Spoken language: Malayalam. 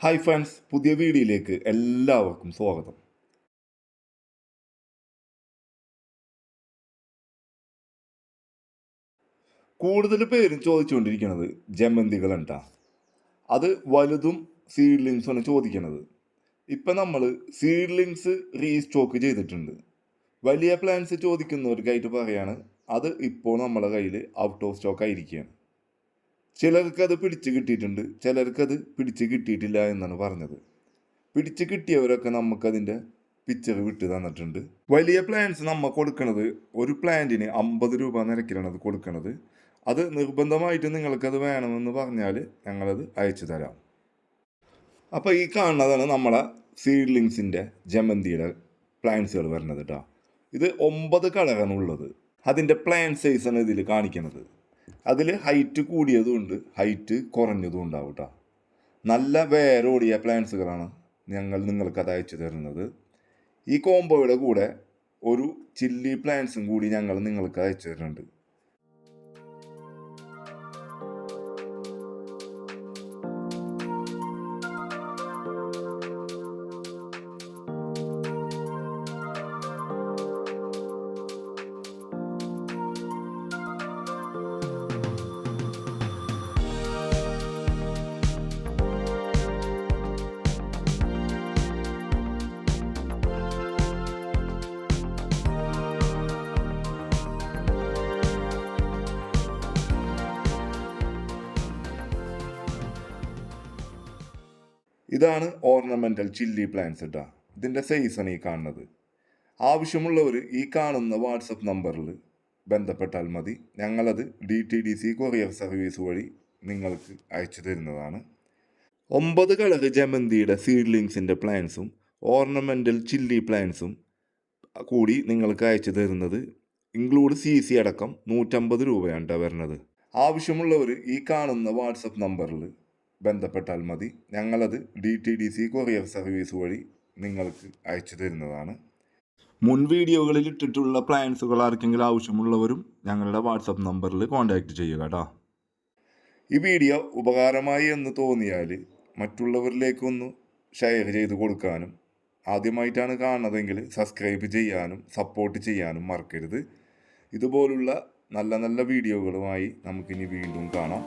ഹായ് ഫ്രണ്ട്സ്, പുതിയ വീഡിയോയിലേക്ക് എല്ലാവർക്കും സ്വാഗതം. കൂടുതൽ പേരും ചോദിച്ചുകൊണ്ടിരിക്കുന്നത് ജമന്തികൾ ഉണ്ടാ, അത് വലുതും സീഡ്ലിങ്സാണ് ചോദിക്കുന്നത്. ഇപ്പം നമ്മൾ സീഡ്ലിങ്സ് റീസ്റ്റോക്ക് ചെയ്തിട്ടുണ്ട്. വലിയ പ്ലാന്റ്സ് ചോദിക്കുന്നവർക്കായിട്ട് പറയാണ്, അത് ഇപ്പോൾ നമ്മുടെ കയ്യിൽ ഔട്ട് ഓഫ് സ്റ്റോക്ക് ആയിരിക്കുകയാണ്. ചിലർക്ക് അത് പിടിച്ച് കിട്ടിയിട്ടുണ്ട്, ചിലർക്കത് പിടിച്ച് കിട്ടിയിട്ടില്ല എന്നാണ് പറഞ്ഞത്. പിടിച്ച് കിട്ടിയവരൊക്കെ നമുക്കതിൻ്റെ പിക്ചർ വിട്ട് തന്നിട്ടുണ്ട്. വലിയ പ്ലാന്റ്സ് നമ്മൾ കൊടുക്കുന്നത് ഒരു പ്ലാന്റിന് 50 രൂപ നിരക്കിലാണ് അത് കൊടുക്കുന്നത്. അത് നിർബന്ധമായിട്ട് നിങ്ങൾക്കത് വേണമെന്ന് പറഞ്ഞാൽ ഞങ്ങളത് അയച്ചു തരാം. അപ്പോൾ ഈ കാണുന്നതാണ് നമ്മളെ സീഡ്ലിങ്സിൻ്റെ ജമന്തിയുടെ പ്ലാന്റ്സുകൾ വരുന്നത് കേട്ടോ. ഇത് 9 കളറാണ് ഉള്ളത്. അതിൻ്റെ പ്ലാന്റ് സൈസാണ് ഇതിൽ കാണിക്കുന്നത്. അതിൽ ഹൈറ്റ് കൂടിയതും ഉണ്ട്, ഹൈറ്റ് കുറഞ്ഞതും ഉണ്ടാവും കേട്ടോ. നല്ല വേരോടിയ പ്ലാന്റ്സുകളാണ് ഞങ്ങൾ നിങ്ങൾക്കത് അയച്ചു തരുന്നത്. ഈ കോംബോയുടെ കൂടെ ഒരു ചില്ലി പ്ലാന്റ്സും കൂടി ഞങ്ങൾ നിങ്ങൾക്ക് അയച്ചു തരുന്നുണ്ട്. ഇതാണ് ഓർണമെൻ്റൽ ചില്ലി പ്ലാന്റ്സ് കേട്ടോ. ഇതിൻ്റെ സൈസാണ് ഈ കാണുന്നത്. ആവശ്യമുള്ളവർ ഈ കാണുന്ന വാട്സപ്പ് നമ്പറിൽ ബന്ധപ്പെട്ടാൽ മതി. ഞങ്ങളത് DTDC കൊറിയർ സർവീസ് വഴി നിങ്ങൾക്ക് അയച്ചു തരുന്നതാണ്. 9 കളർ ജമന്തിയുടെ സീഡ്ലിങ്സിൻ്റെ പ്ലാന്റ്സും ഓർണമെൻ്റൽ ചില്ലി പ്ലാന്റ്സും കൂടി നിങ്ങൾക്ക് അയച്ചു തരുന്നത് ഇൻക്ലൂഡ് CC അടക്കം 150 രൂപയാണ് വരുന്നത്. ആവശ്യമുള്ളവർ ഈ കാണുന്ന വാട്സപ്പ് നമ്പറിൽ ബന്ധപ്പെട്ടാൽ മതി. ഞങ്ങളത് DTDC കൊറിയർ സർവീസ് വഴി നിങ്ങൾക്ക് അയച്ചു തരുന്നതാണ്. മുൻ വീഡിയോകളിൽ ഇട്ടിട്ടുള്ള പ്ലാൻസുകൾ ആർക്കെങ്കിലും ആവശ്യമുള്ളവരും ഞങ്ങളുടെ വാട്സപ്പ് നമ്പറിൽ കോൺടാക്റ്റ് ചെയ്യുക കേട്ടോ. ഈ വീഡിയോ ഉപകാരമായി എന്ന് തോന്നിയാൽ മറ്റുള്ളവരിലേക്കൊന്ന് ഷെയർ ചെയ്ത് കൊടുക്കാനും, ആദ്യമായിട്ടാണ് കാണുന്നതെങ്കിൽ സബ്സ്ക്രൈബ് ചെയ്യാനും സപ്പോർട്ട് ചെയ്യാനും മറക്കരുത്. ഇതുപോലുള്ള നല്ല നല്ല വീഡിയോകളുമായി നമുക്കിനി വീണ്ടും കാണാം.